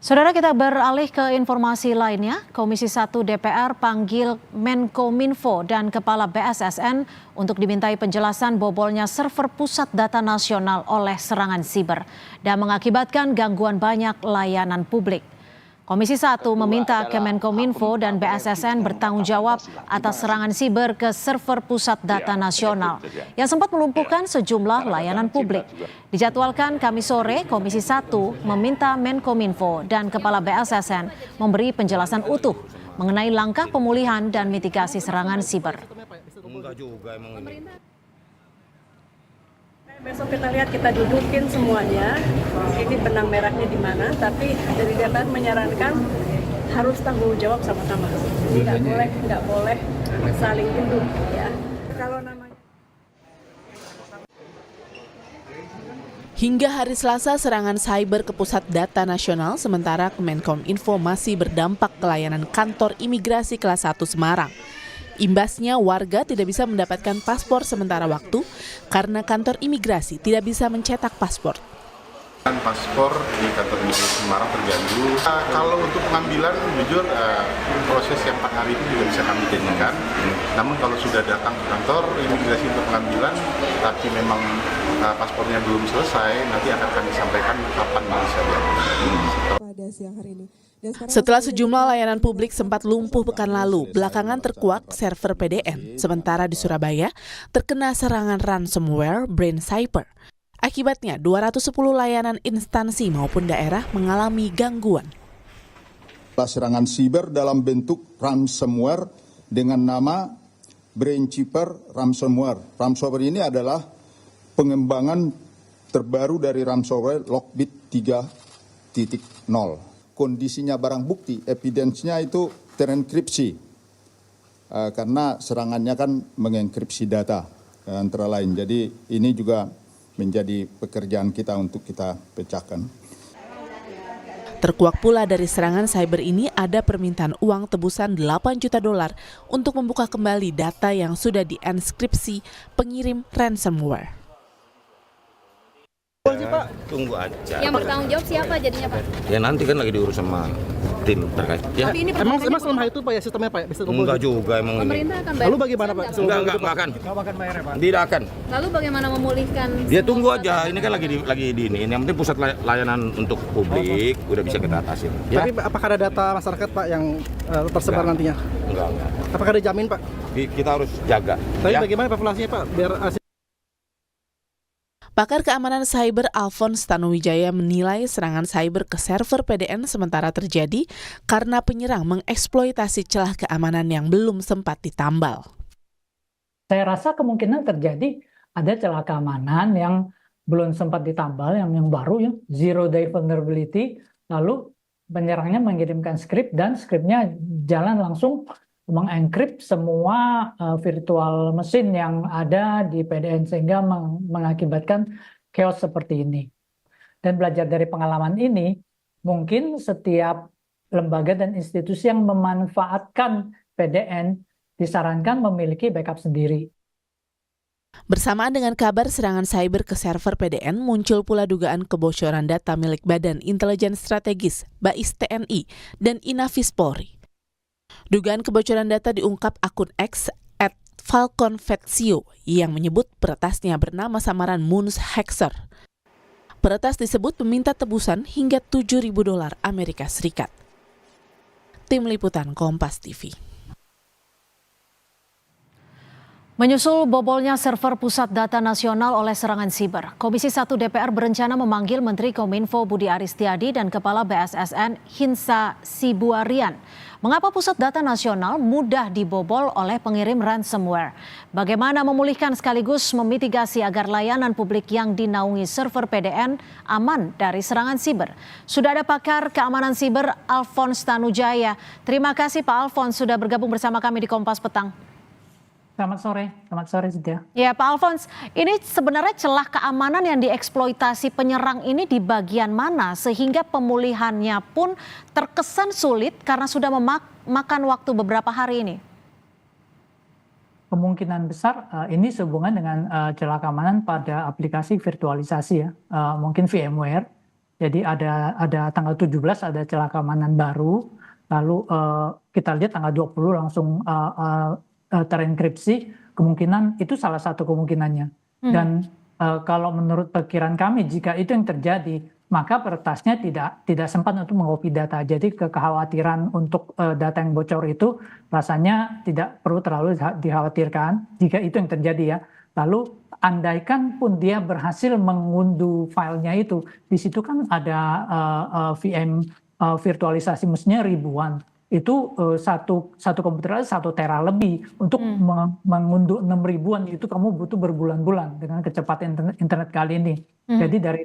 Saudara, kita beralih ke informasi lainnya. Komisi 1 DPR panggil Menkominfo dan Kepala BSSN untuk dimintai penjelasan bobolnya server pusat data nasional oleh serangan siber dan mengakibatkan gangguan banyak layanan publik. Komisi 1 meminta Kemenkominfo dan BSSN bertanggung jawab atas serangan siber ke server pusat data nasional yang sempat melumpuhkan sejumlah layanan publik. Dijadwalkan Kamis sore, Komisi 1 meminta Menkominfo dan Kepala BSSN memberi penjelasan utuh mengenai langkah pemulihan dan mitigasi serangan siber. Besok kita lihat, kita dudukin semuanya, ini benang merahnya di mana, tapi dari DPR menyarankan harus tanggung jawab sama-sama. Jadi nggak boleh saling tuduh ya. Kalau namanya Hingga hari Selasa, serangan cyber ke pusat data nasional, sementara Kemenkominfo masih berdampak ke layanan kantor imigrasi kelas 1 Semarang. Imbasnya, warga tidak bisa mendapatkan paspor sementara waktu karena kantor imigrasi tidak bisa mencetak paspor. Paspor di kantor imigrasi Semarang terganggu. Kalau untuk pengambilan, jujur proses yang 4 hari itu juga bisa kami jadikan. Namun kalau sudah datang ke kantor imigrasi untuk pengambilan, tapi memang paspornya belum selesai, nanti akan kami sampaikan kapan bisa diambil. Pada siang hari ini. Setelah sejumlah layanan publik sempat lumpuh pekan lalu, belakangan terkuak server PDN. Sementara di Surabaya terkena serangan ransomware Brain Cyber. Akibatnya 210 layanan instansi maupun daerah mengalami gangguan. Serangan siber dalam bentuk ransomware dengan nama Brain Cyber Ransomware. Ransomware ini adalah pengembangan terbaru dari ransomware Lockbit 3.0. Kondisinya barang bukti, evidence-nya itu terenkripsi. Karena serangannya kan mengenkripsi data antara lain. Jadi ini juga menjadi pekerjaan kita untuk kita pecahkan. Terkuak pula dari serangan cyber ini ada permintaan uang tebusan $8 juta untuk membuka kembali data yang sudah dienkripsi pengirim ransomware. Pak, tunggu aja. Yang bertanggung jawab siapa jadinya, Pak? Ya nanti kan lagi diurus sama tim terkait. Ya. Tapi ini emang selama itu Pak ya sistemnya Pak bisa kumpul. Enggak juga emang Pemerintah akan bayar. Lalu bagaimana Pak? Enggak akan. Tidak akan. Lalu bagaimana memulihkan? Dia tunggu aja. Ini kan lagi di ini. Yang penting pusat layanan untuk publik udah bisa kita atasin. Ya? Tapi apakah ada data masyarakat Pak yang tersebar nantinya? Enggak. Apakah ada jamin Pak? Kita harus jaga. Tapi ya? bagaimana populasinya Pak biar Pakar keamanan cyber Alphonse Tanuwijaya menilai serangan cyber ke server PDN sementara terjadi karena penyerang mengeksploitasi celah keamanan yang belum sempat ditambal. Saya rasa kemungkinan terjadi ada celah keamanan yang belum sempat ditambal, yang baru ya, zero day vulnerability, lalu penyerangnya mengirimkan skrip dan skripnya jalan langsung mengencrypt semua virtual mesin yang ada di PDN sehingga mengakibatkan chaos seperti ini. Dan belajar dari pengalaman ini, mungkin setiap lembaga dan institusi yang memanfaatkan PDN disarankan memiliki backup sendiri. Bersamaan dengan kabar serangan cyber ke server PDN, muncul pula dugaan kebocoran data milik Badan Intelijen Strategis, BAIS TNI, dan Inafis Polri. Dugaan kebocoran data diungkap akun X @falconfetzio yang menyebut peretasnya bernama samaran Moons Hexer. Peretas disebut meminta tebusan hingga $7.000 Amerika Serikat. Tim Liputan Kompas TV. Menyusul bobolnya server pusat data nasional oleh serangan siber, Komisi 1 DPR berencana memanggil Menteri Kominfo Budi Aristiadi dan Kepala BSSN Hinsa Sibuarian. Mengapa pusat data nasional mudah dibobol oleh pengirim ransomware? Bagaimana memulihkan sekaligus memitigasi agar layanan publik yang dinaungi server PDN aman dari serangan siber? Sudah ada pakar keamanan siber Alphonse Tanuwijaya. Terima kasih Pak Alphonse sudah bergabung bersama kami di Kompas Petang. Selamat sore Cynthia. Ya Pak Alphonse, ini sebenarnya celah keamanan yang dieksploitasi penyerang ini di bagian mana sehingga pemulihannya pun terkesan sulit karena sudah memakan waktu beberapa hari ini? Kemungkinan besar ini sehubungan dengan celah keamanan pada aplikasi virtualisasi ya, mungkin VMware Jadi ada tanggal 17 ada celah keamanan baru, lalu kita lihat tanggal 20 langsung terenkripsi, kemungkinan itu salah satu kemungkinannya. Dan kalau menurut perkiraan kami jika itu yang terjadi, maka peretasnya tidak sempat untuk mengcopy data. Jadi kekhawatiran untuk data yang bocor itu rasanya tidak perlu terlalu dikhawatirkan jika itu yang terjadi ya. Lalu andaikan pun dia berhasil mengunduh filenya itu, di situ kan ada VM virtualisasi mestinya ribuan. Itu satu komputer aja 1 tera lebih untuk mengunduh 6 ribuan itu kamu butuh berbulan-bulan dengan kecepatan internet kali ini. Jadi dari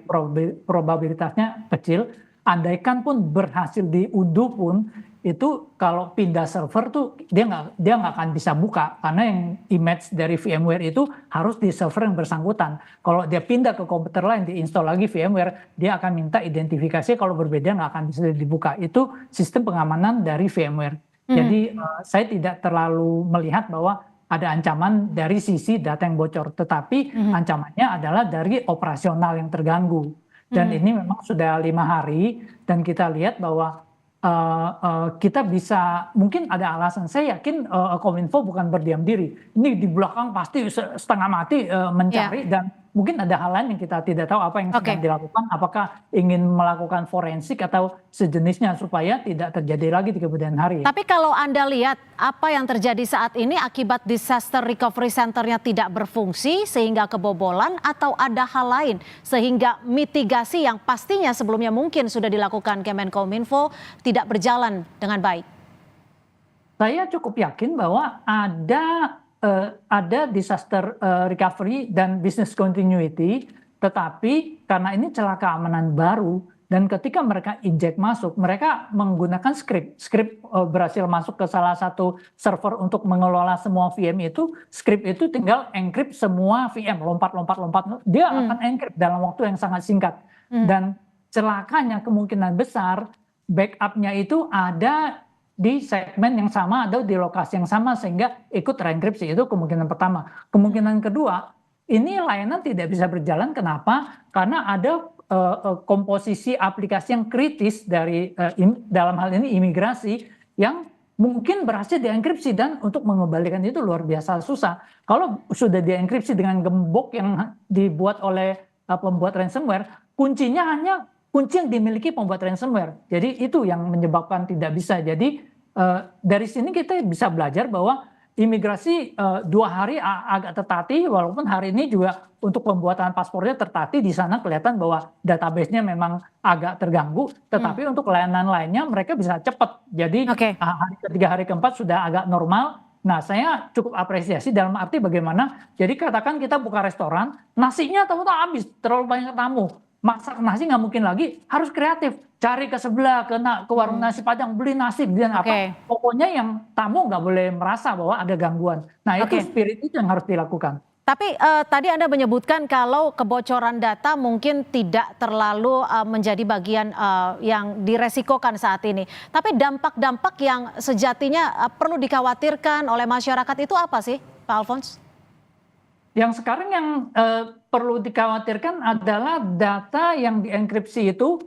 probabilitasnya kecil, andaikan pun berhasil diunduh pun itu kalau pindah server tuh dia nggak akan bisa buka karena yang image dari VMware itu harus di server yang bersangkutan. Kalau dia pindah ke komputer lain diinstal lagi VMware, dia akan minta identifikasi, kalau berbeda nggak akan bisa dibuka. Itu sistem pengamanan dari VMware. Jadi saya tidak terlalu melihat bahwa ada ancaman dari sisi data yang bocor, tetapi ancamannya adalah dari operasional yang terganggu. Dan ini memang sudah 5 hari dan kita lihat bahwa kita bisa, mungkin ada alasan, saya yakin Kominfo bukan berdiam diri, ini di belakang pasti setengah mati mencari dan mungkin ada hal lain yang kita tidak tahu apa yang sedang dilakukan, apakah ingin melakukan forensik atau sejenisnya supaya tidak terjadi lagi di kemudian hari. Tapi kalau Anda lihat apa yang terjadi saat ini akibat disaster recovery center-nya tidak berfungsi sehingga kebobolan, atau ada hal lain sehingga mitigasi yang pastinya sebelumnya mungkin sudah dilakukan Kemenkominfo tidak berjalan dengan baik? Saya cukup yakin bahwa ada disaster recovery dan business continuity, tetapi karena ini celah keamanan baru dan ketika mereka inject masuk, mereka menggunakan script berhasil masuk ke salah satu server untuk mengelola semua VM itu, script itu tinggal encrypt semua VM, lompat, dia akan encrypt dalam waktu yang sangat singkat. Dan celakanya kemungkinan besar backupnya itu ada di segmen yang sama atau di lokasi yang sama sehingga ikut reenkripsi. Itu kemungkinan pertama. Kemungkinan kedua, ini layanan tidak bisa berjalan. Kenapa? Karena ada komposisi aplikasi yang kritis dari dalam hal ini imigrasi yang mungkin berhasil dienkripsi, dan untuk mengembalikan itu luar biasa susah. Kalau sudah dienkripsi dengan gembok yang dibuat oleh pembuat ransomware, kuncinya hanya kunci yang dimiliki pembuat ransomware. Jadi itu yang menyebabkan tidak bisa. Jadi dari sini kita bisa belajar bahwa imigrasi 2 hari agak tertatih, walaupun hari ini juga untuk pembuatan paspornya tertatih, di sana kelihatan bahwa database-nya memang agak terganggu, tetapi untuk layanan lainnya mereka bisa cepat. Jadi hari ketiga, hari keempat sudah agak normal. Nah, saya cukup apresiasi dalam arti bagaimana, jadi katakan kita buka restoran, nasinya tahu-tahu habis, terlalu banyak tamu. Masak nasi nggak mungkin lagi, harus kreatif, cari ke sebelah, ke warung nasi Padang, beli nasi, beli apa, pokoknya yang tamu nggak boleh merasa bahwa ada gangguan. Nah itu spirit itu yang harus dilakukan. Tapi tadi Anda menyebutkan kalau kebocoran data mungkin tidak terlalu menjadi bagian yang diresikokan saat ini. Tapi dampak-dampak yang sejatinya perlu dikhawatirkan oleh masyarakat itu apa sih, Pak Alphonse? Yang sekarang yang perlu dikhawatirkan adalah data yang dienkripsi itu,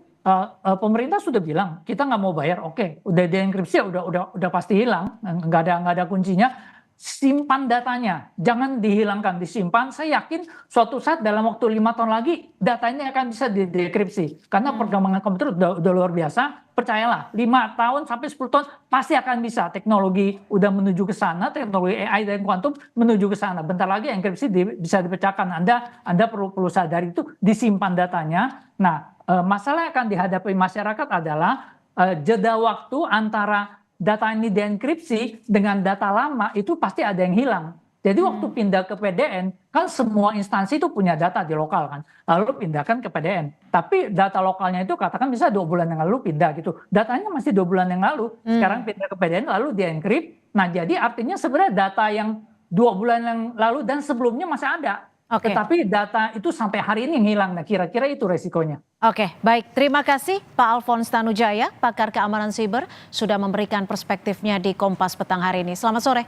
pemerintah sudah bilang kita nggak mau bayar, oke, udah dienkripsi udah pasti hilang, nggak ada kuncinya. Simpan datanya, jangan dihilangkan, disimpan. Saya yakin suatu saat dalam waktu 5 tahun lagi datanya akan bisa dekripsi karena perkembangan komputer udah luar biasa. Percayalah, 5 tahun sampai 10 tahun pasti akan bisa. Teknologi udah menuju ke sana, teknologi AI dan kuantum menuju ke sana. Bentar lagi enkripsi bisa dipecahkan. Anda perlu sadari itu, disimpan datanya. Nah, masalah yang akan dihadapi masyarakat adalah jeda waktu antara data ini dienkripsi dengan data lama itu pasti ada yang hilang. Jadi waktu pindah ke PDN, kan semua instansi itu punya data di lokal kan, lalu pindahkan ke PDN. Tapi data lokalnya itu katakan bisa 2 bulan yang lalu pindah gitu. Datanya masih 2 bulan yang lalu, sekarang pindah ke PDN lalu dienkrip. Nah jadi artinya sebenarnya data yang 2 bulan yang lalu dan sebelumnya masih ada. Tetapi data itu sampai hari ini yang hilang. Nah kira-kira itu resikonya. Oke, baik. Terima kasih Pak Alphonse Tanujaya, pakar keamanan siber, sudah memberikan perspektifnya di Kompas Petang hari ini. Selamat sore.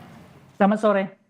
Selamat sore.